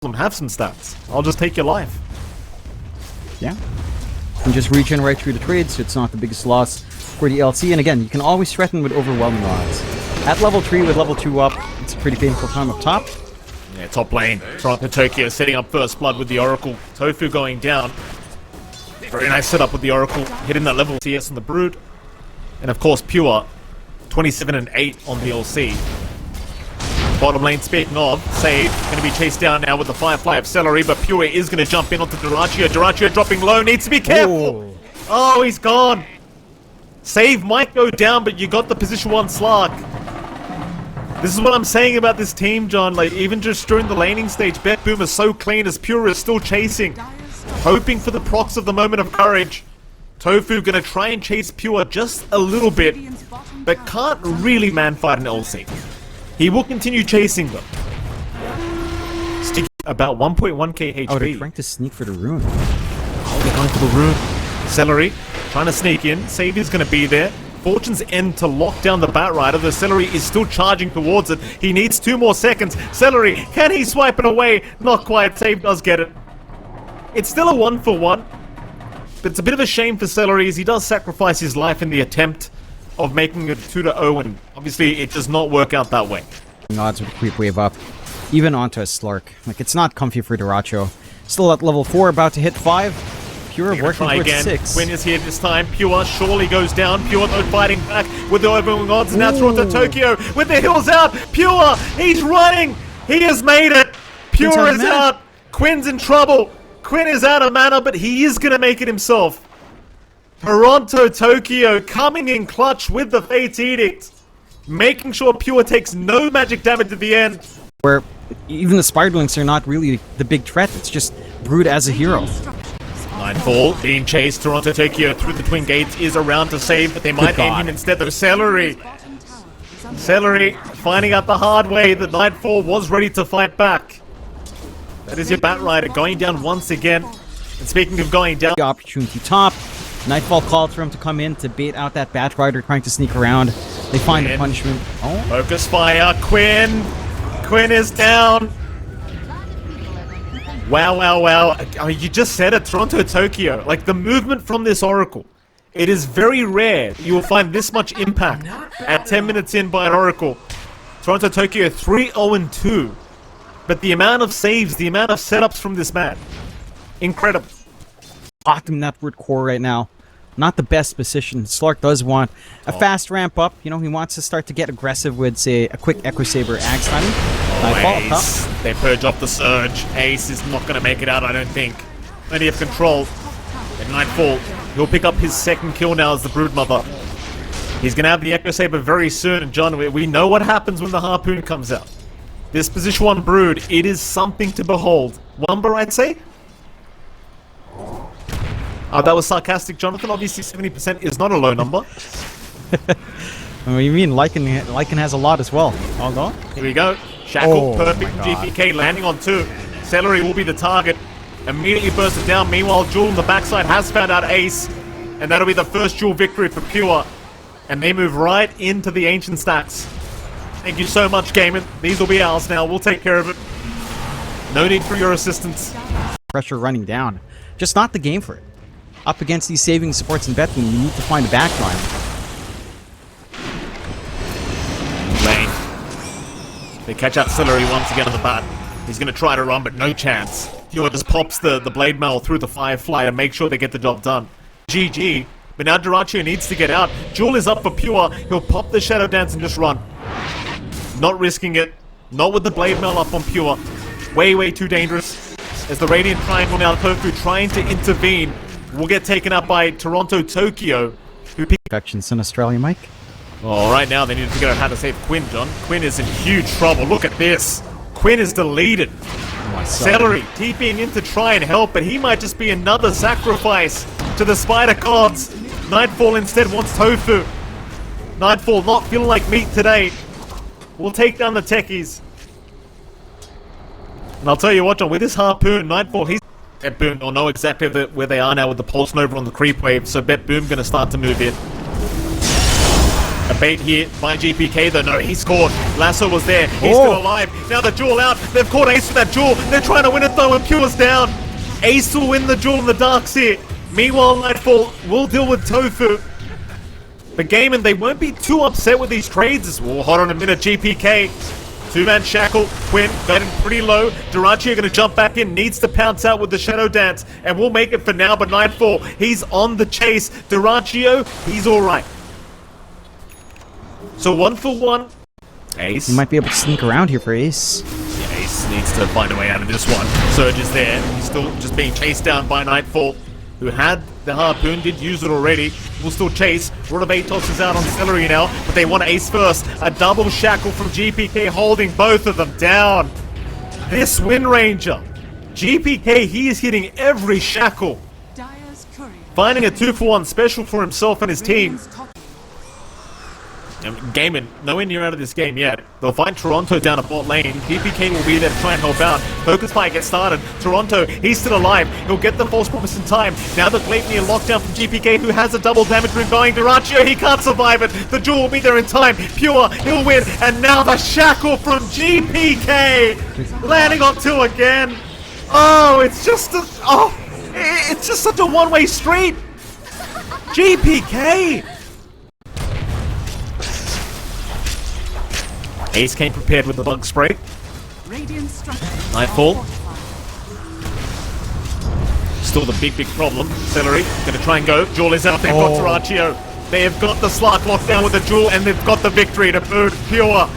have some stats. I'll just take your life. Yeah. And just regenerate through the trade, so it's not the biggest loss for the LC. And again, you can always threaten with overwhelming odds. At level 3 with level 2 up, it's a pretty painful time up top. Yeah, top lane. Toronto Tokyo setting up first blood with the Oracle. Tofu going down. Very nice setup with the Oracle, hitting that level CS on the Brood. And of course, Pure, 27 and 8 on the LC. Bottom lane, speaking of, Save, going to be chased down now with the Firefly of Celery, but Pure is going to jump in onto Durachio. Durachio dropping low, needs to be careful! Ooh. Oh, he's gone! Save might go down, but you got the position 1 Slark. This is what I'm saying about this team, John. Like, even just during the laning stage, BETBOOM is so clean as Pure is still chasing. Hoping for the procs of the moment of courage. Tofu going to try and chase Pure just a little bit, but can't really man-fight an LC. He will continue chasing them. Sticking about 1.1k HP. Oh, they're trying to sneak for the rune. Oh, they're going for the rune. Celery trying to sneak in. Saviour's going to be there. Fortune's End to lock down the Batrider. The Celery is still charging towards it. He needs 2 more seconds. Celery, can he swipe it away? Not quite. Save does get it. It's still a 1-for-1. But it's a bit of a shame for Celery as he does sacrifice his life in the attempt of making it 2-0, and obviously it does not work out that way. Odds with a creep wave up, even onto a Slark. Like, it's not comfy for Durachio. Still at level 4, about to hit 5. Pure working towards 6. Quinn is here this time. Pure surely goes down. Pure though fighting back with the overwhelming odds. And now Toronto Tokyo with the hills out. Pure, he's running. He has made it. Pure is out. Quinn's in trouble. Quinn is out of mana, but he is going to make it himself. Toronto Tokyo coming in clutch with the Fate Edict. Making sure Pure takes no magic damage at the end. Where even the Spiderlings are not really the big threat. It's just Brood as a hero. Nightfall being chased. Toronto Tokyo through the Twin Gates is around to save, but they might aim him instead of Celery. Celery finding out the hard way that Nightfall was ready to fight back. That is your Batrider going down once again. And speaking of going down, The opportunity top. Nightfall called for him to come in to bait out that Batrider trying to sneak around. They find a punishment. Oh. Focus fire. Quinn. Quinn is down. Wow, wow, wow. I mean, you just said it, Toronto Tokyo. Like, the movement from this Oracle. It is very rare you will find this much impact at 10 minutes in by an Oracle. Toronto Tokyo 3-0-2. But the amount of saves, the amount of setups from this man, incredible. Bottom network core right now. Not the best position. Slark does want a fast ramp up. You know, he wants to start to get aggressive with, say, a quick Echo Saber Axe timing. Ace. They purge off the Surge. Ace is not going to make it out, I don't think. Plenty of control. At Nightfall, he'll pick up his 2nd kill now as the Broodmother. He's going to have the Echo Saber very soon. And John, we know what happens when the Harpoon comes out. This position 1 Brood, it is something to behold. Wumber, I'd say? That was sarcastic, Jonathan. Obviously, 70% is not a low number. What do you mean? Lycan has a lot as well. Hold on. Here we go. Shackle, perfect GPK, landing on 2. Celery will be the target. Immediately bursts it down. Meanwhile, Jewel on the backside has found out Ace. And that'll be the first Jewel victory for Pure. And they move right into the Ancient Stacks. Thank you so much, GAIMIN. These will be ours now. We'll take care of it. No need for your assistance. Pressure running down. Just not the game for it. Up against these saving supports in BETBOOM, you need to find a backline. Lane. They catch out Celery once again on the bat. He's going to try to run, but no chance. Pure just pops the Blade Mail through the Firefly to make sure they get the job done. GG. But now Durachio needs to get out. Jewel is up for Pure. He'll pop the Shadow Dance and just run. Not risking it. Not with the Blade Mail up on Pure. Way, way too dangerous. As the Radiant Triangle now, Tofu trying to intervene. Will get taken up by Toronto Tokyo. Infections in Australia, Mike. Oh, right now they need to figure out how to save Quinn, John. Quinn is in huge trouble. Look at this. Quinn is deleted. Celery TPing in to try and help, but he might just be another sacrifice to the Spider Gods. Nightfall instead wants Tofu. Nightfall not feeling like meat today. We'll take down the techies. And I'll tell you what, John, with this Harpoon, Nightfall, BETBOOM will know exactly where they are now with the Pulse Nova on the creep wave, so BETBOOM going to start to move in. A bait here by GPK though. No, he scored. Lasso was there. He's still alive. Now the duel out. They've caught Ace with that duel. They're trying to win it though, and Pure's down. Ace will win the duel in the darks here. Meanwhile, Nightfall will deal with Tofu. But GAIMIN, they won't be too upset with these trades as well. Hold on a minute, GPK. Two-man shackle. Quinn got him pretty low. Durachio gonna jump back in. Needs to pounce out with the Shadow Dance. And we'll make it for now, but Nightfall, he's on the chase. Durachio, he's alright. So 1 for 1. Ace. You might be able to sneak around here for Ace. Yeah, Ace needs to find a way out of this one. Surge is there. He's still just being chased down by Nightfall, who had the harpoon, did use it already. Will still chase. Rotobatos is out on Celery now, but they want Ace first. A double shackle from GPK holding both of them down. This Wind Ranger. GPK, he is hitting every shackle. Finding a 2-for-1 special for himself and his team. GAIMIN, nowhere near out of this game yet. They'll find Toronto down a bot lane. GPK will be there to try and help out. Focus Fire gets started. Toronto, he's still alive. He'll get the false promise in time. Now the Gladney lockdown from GPK, who has a double damage ring going. Durachio, he can't survive it. The duel will be there in time. Pure, he'll win. And now the shackle from GPK. Landing on 2 again. Oh, it's just such a one-way street. GPK. Ace came prepared with the bug spray. Nightfall. Still the big problem. Celery gonna try and go. Jewel is out. They've got Durachio. They have got the Slark locked down with the Jewel, and they've got the victory to boot. Pure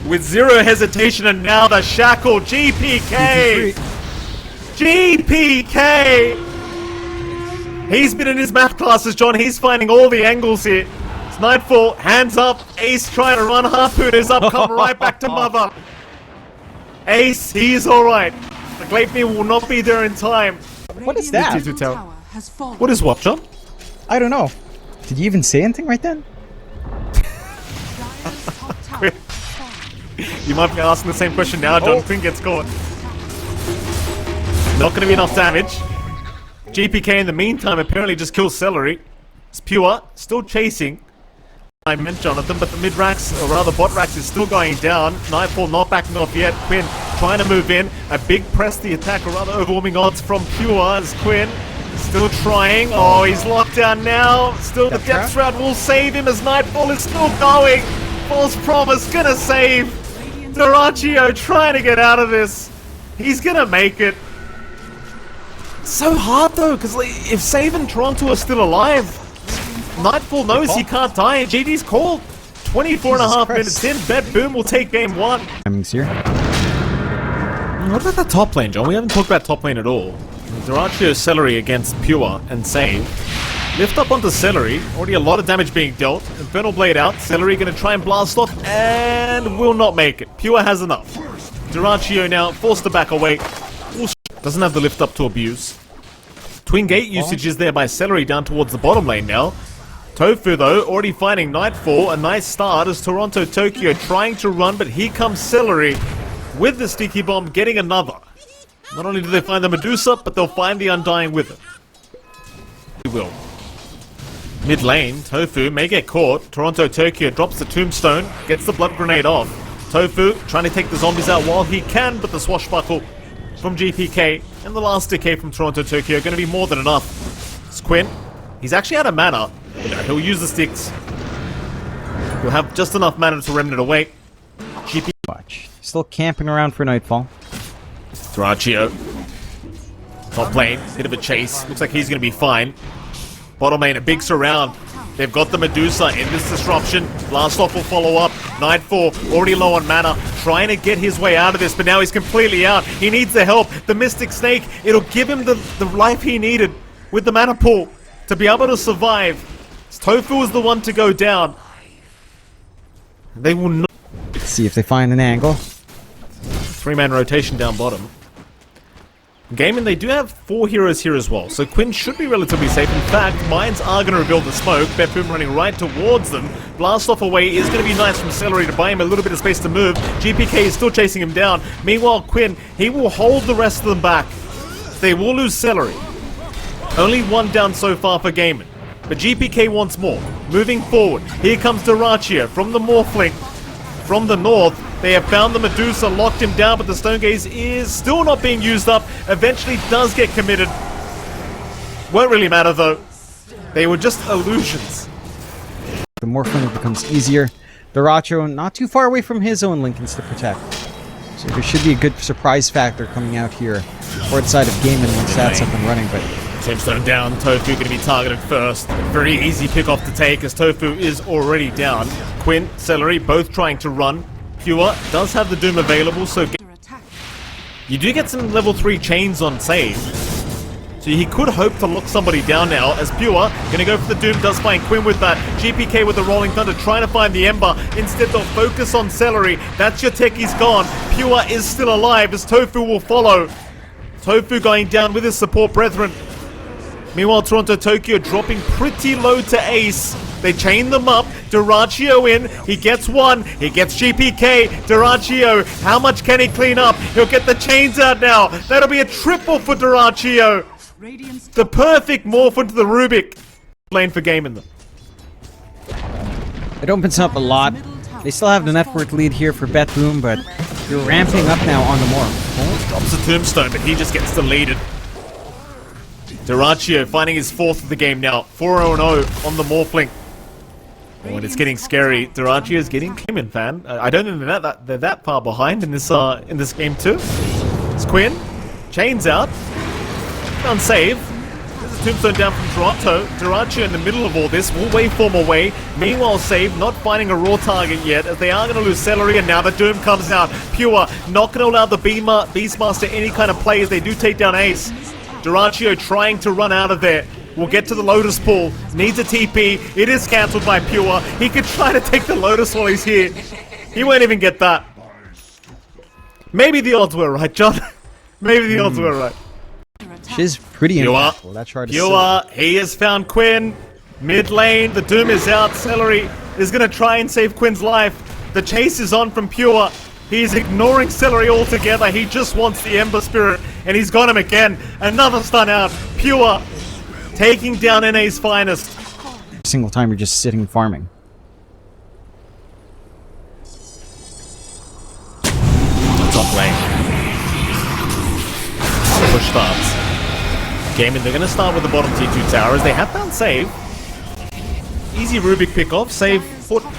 with zero hesitation, and now the shackle. GPK. GPK. He's been in his math classes, John. He's finding all the angles here. Nightfall, hands up. Ace trying to run. Harpoon is up. Come right back to mother. Ace, he's alright. The Gladney will not be there in time. What is that? What is what, John? I don't know. Did you even say anything right then? You might be asking the same question now, John. Quinn gets caught. Not going to be enough damage. GPK in the meantime apparently just kills Celery. It's Pure, still chasing. I meant Jonathan, but the mid racks, or rather bot racks, is still going down. Nightfall not backing off yet. Quinn trying to move in. A big press the attack, or rather overwhelming odds from Pure as Quinn still trying. Oh, he's locked down now. Still the Depth Shroud will save him as Nightfall is still going. False Promise gonna save. Durachio trying to get out of this. He's gonna make it. So hard though, because if Save and Toronto are still alive, Nightfall knows he can't die, and GG's called. 24.5 minutes in, BETBOOM will take game 1. Here. What about the top lane, John? We haven't talked about top lane at all. Durachio Celery against Pure and Save. Lift up onto Celery, already a lot of damage being dealt. Infernal Blade out, Celery gonna try and blast off, and will not make it. Pure has enough. Durachio now forced to back away. Doesn't have the lift up to abuse. Twin Gate usage is there by Celery down towards the bottom lane now. Tofu though, already finding Nightfall. A nice start as Toronto Tokyo trying to run, but here comes Celery with the Sticky Bomb getting another. Not only do they find the Medusa, but they'll find the Undying with it. He will. Mid lane, Tofu may get caught. Toronto Tokyo drops the Tombstone, gets the Blood Grenade off. Tofu trying to take the zombies out while he can, but the Swashbuckle from GPK and the last decay from Toronto Tokyo are going to be more than enough. It's Quinn. He's actually out of mana. He'll use the sticks. He'll have just enough mana to remnant away. GP. Watch. Still camping around for Nightfall. Durachio. Top lane. Bit of a chase. Looks like he's going to be fine. Bottom lane, a big surround. They've got the Medusa in this disruption. Blast off will follow up. Nightfall already low on mana, trying to get his way out of this, but now he's completely out. He needs the help. The Mystic Snake, it'll give him the life he needed with the mana pool to be able to survive. Tofu is the one to go down. They will not. Let's see if they find an angle. 3-man rotation down bottom. GAIMIN, they do have 4 heroes here as well, so Quinn should be relatively safe. In fact, Mines are going to reveal the smoke. BETBOOM running right towards them. Blast off away is going to be nice from Celery to buy him a little bit of space to move. GPK is still chasing him down. Meanwhile, Quinn, he will hold the rest of them back. They will lose Celery. Only 1 down so far for GAIMIN, but GPK wants more. moving forward. Here comes Rapier from the Morphling. From the north, they have found the Medusa, locked him down, but the Stone Gaze is still not being used up. Eventually does get committed. Won't really matter though. They were just illusions. The Morphling becomes easier. Duracho not too far away from his own Lincolns to protect. So there should be a good surprise factor coming out here for the side of GAIMIN once that's up and running, but Tombstone down, Tofu going to be targeted first. Very easy pick off to take as Tofu is already down. Quinn, Celery, both trying to run. Pure does have the Doom available, so you do get some level 3 chains on save. So he could hope to lock somebody down now as Pure gonna go for the Doom, does find Quinn with that. GPK with the Rolling Thunder trying to find the Ember. Instead they'll focus on Celery. That's your techie's gone. Pure is still alive as Tofu will follow. Tofu going down with his support brethren. Meanwhile, Toronto Tokyo dropping pretty low to Ace. They chain them up. Duracio in. He gets one. He gets GPK. Duracio. How much can he clean up? He'll get the chains out now. That'll be a triple for Duracio. The perfect morph into the Rubik. Lane for GAIMIN though. it opens up a lot. They still have the network lead here for BETBOOM, but they're ramping up now on the morph. Drops the Tombstone, but he just gets deleted. Duracio finding his 4th of the game now. 4-0 on the Morphling. Oh, and it's getting scary. Duracio is getting GAIMIN, fan. I don't think they're that far behind in this game too. It's Quinn. Chains out. Found save. There's a Tombstone down from Toronto. Duracio in the middle of all this. Will waveform away. Meanwhile, save. Not finding a raw target yet, as they are going to lose Celery, and now the Doom comes out. Pure not going to allow the Beastmaster any kind of play as they do take down Ace. Duracio trying to run out of there. Will get to the Lotus Pool. Needs a TP. It is cancelled by Pure. He could try to take the Lotus while he's here. He won't even get that. Maybe the odds were right, John. Maybe the odds were right. She's pretty impactful. That chart is Pure, he has found Quinn. Mid lane, the Doom is out. Celery is going to try and save Quinn's life. The chase is on from Pure. He's ignoring Celery altogether. He just wants the Ember Spirit, and he's got him again. Another stun out. Pure taking down NA's finest. Every single time you're just sitting farming. Top lane. Push starts. GAIMIN, they're going to start with the bottom T2 towers. They have found save. Easy Rubik pick off. Save. Foot out.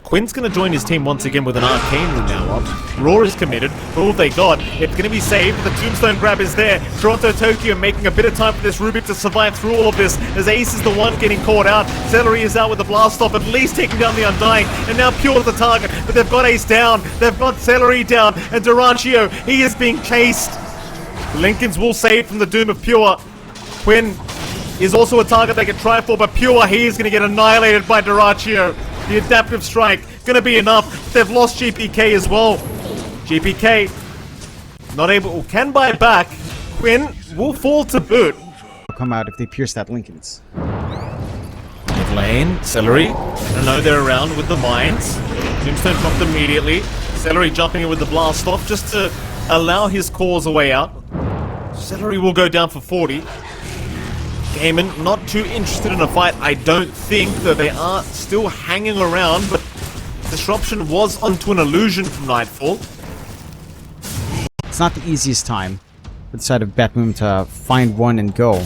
Quinn's going to join his team once again with an Arcane Rune now up. Raw is committed. All have they got? It's going to be saved. The Tombstone grab is there. Toronto Tokyo making a bit of time for this Rubik to survive through all of this, as Ace is the one getting caught out. Celery is out with the blast off, at least taking down the Undying. And now Pure's the target, but they've got Ace down. They've got Celery down. And Duracio, he is being chased. Lincolns will save from the Doom of Pure. Quinn is also a target they can try for, but Pure, he is going to get annihilated by Duracio. The adaptive strike gonna be enough. They've lost GPK as well. GPK not able, can buy back. Quinn will fall to boot. They'll come out if they pierce that Lincolns. Mid lane, Celery. I don't know they're around with the mines. Tombstone dropped immediately. Celery jumping in with the blast off just to allow his cause a way out. Celery will go down for 40. GAIMIN not too interested in a fight, I don't think, though they are still hanging around, but disruption was onto an illusion from Nightfall. It's not the easiest time for the side of BETBOOM to find one and go.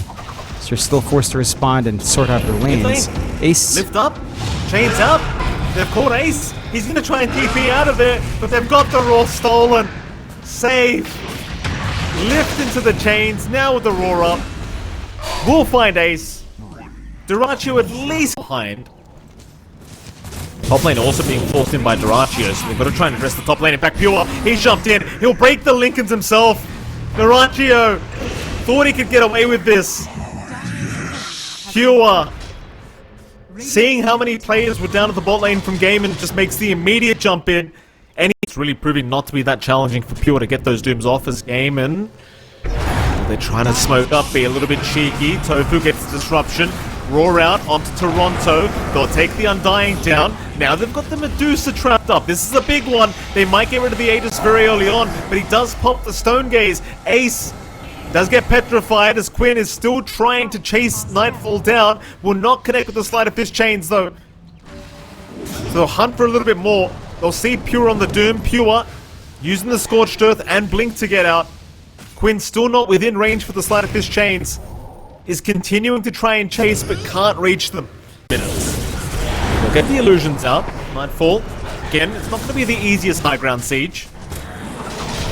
So they're still forced to respond and sort out their lanes. Ace lift up, chains out. They've caught Ace. He's gonna try and TP out of there, but they've got the Raw stolen. Save. Lift into the chains, now with the Raw up. We'll find Ace. Duracio at least behind. Top lane also being forced in by Duracio, so they've got to try and address the top lane. In fact, Pure, he's jumped in. He'll break the Lincolns himself. Duracio thought he could get away with this. Pure, seeing how many players were down at the bot lane from GAIMIN, just makes the immediate jump in. And it's really proving not to be that challenging for Pure to get those Dooms off as GAIMIN. They're trying to smoke up, be a little bit cheeky. Tofu gets the disruption. Raw out onto Toronto. They'll take the Undying down. Now they've got the Medusa trapped up. This is a big one. They might get rid of the Aegis very early on, but he does pop the Stone Gaze. Ace Does get petrified as Quinn is still trying to chase Nightfall down. Will not connect with the Sleight of Fist chains though. So they'll hunt for a little bit more. They'll see Pure on the Doom. Pure using the Scorched Earth and Blink to get out. Quinn still not within range for the Sleight of Fist chains. Is continuing to try and chase but can't reach them. Minutes. They'll get the illusions out. Nightfall. Again, it's not going to be the easiest high ground siege.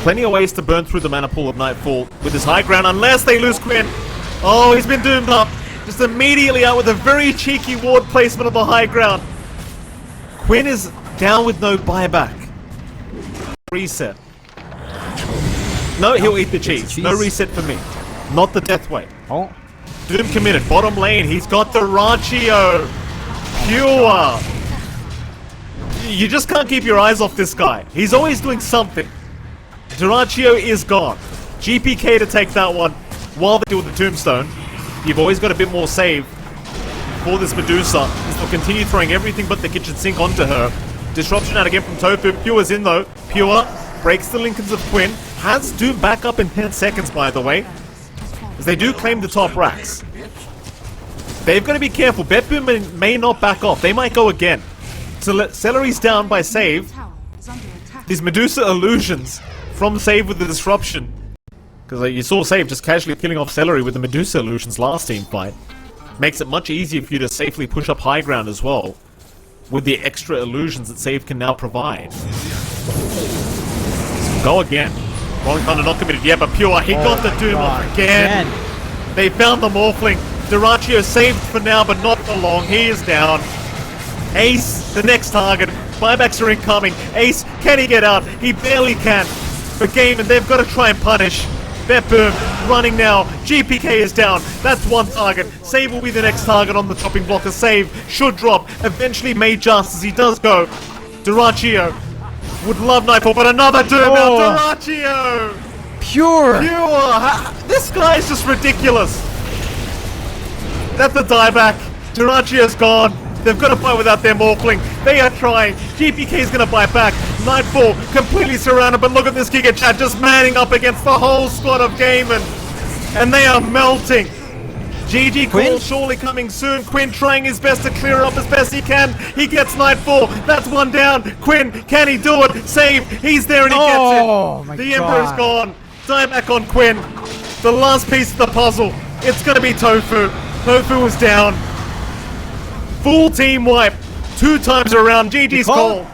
Plenty of ways to burn through the mana pool of Nightfall with his high ground, unless they lose Quinn. Oh, he's been doomed up. Just immediately out with a very cheeky ward placement on the high ground. Quinn is down with no buyback. Reset. No, he'll eat the cheese. No reset for me. Not the death way. Oh. Doom committed. Bottom lane, he's got the Ratio. Pure. You just can't keep your eyes off this guy. He's always doing something. Durachio is gone. GPK to take that one while they deal with the Tombstone. You've always got a bit more save for this Medusa. He'll continue throwing everything but the kitchen sink onto her. Disruption out again from Tofu. Pure's in though. Pure breaks the Lincolns of Quinn. Has Doom back up in 10 seconds by the way. As they do claim the top racks. They've got to be careful. BETBOOM may not back off. They might go again. So Celery's down by save. These Medusa illusions from save with the disruption. Because you saw Save just casually killing off Celery with the Medusa illusions last team fight. Makes it much easier for you to safely push up high ground as well. With the extra illusions that Save can now provide. Go again. Rolling Thunder not committed yet, but Pure, he got the Doom off again. They found the Morphling. Durachio saved for now, but not for long. He is down. Ace, the next target. Buybacks are incoming. Ace, can he get out? He barely can. For GAIMIN, they've got to try and punish. BETBOOM running now. GPK is down. That's one target. Save will be the next target on the chopping block. A Save should drop. Eventually made just as he does go. Durachio would love Nightfall, but another Doom out. Durachio! Pure! This guy is just ridiculous. That's the dieback. Durachio's gone. They've got to fight without their Morphling. They are trying. GPK is going to bite back. Nightfall completely surrounded, but look at this Giga Chat just manning up against the whole squad of GAIMIN. And they are melting. GG call surely coming soon. Quinn trying his best to clear up as best he can. He gets Nightfall. That's one down. Quinn, can he do it? Save. He's there and he gets it. The Emperor's gone. Dieback on Quinn. The last piece of the puzzle. It's going to be Tofu. Tofu was down. Full team wipe. 2 times around. GG's call.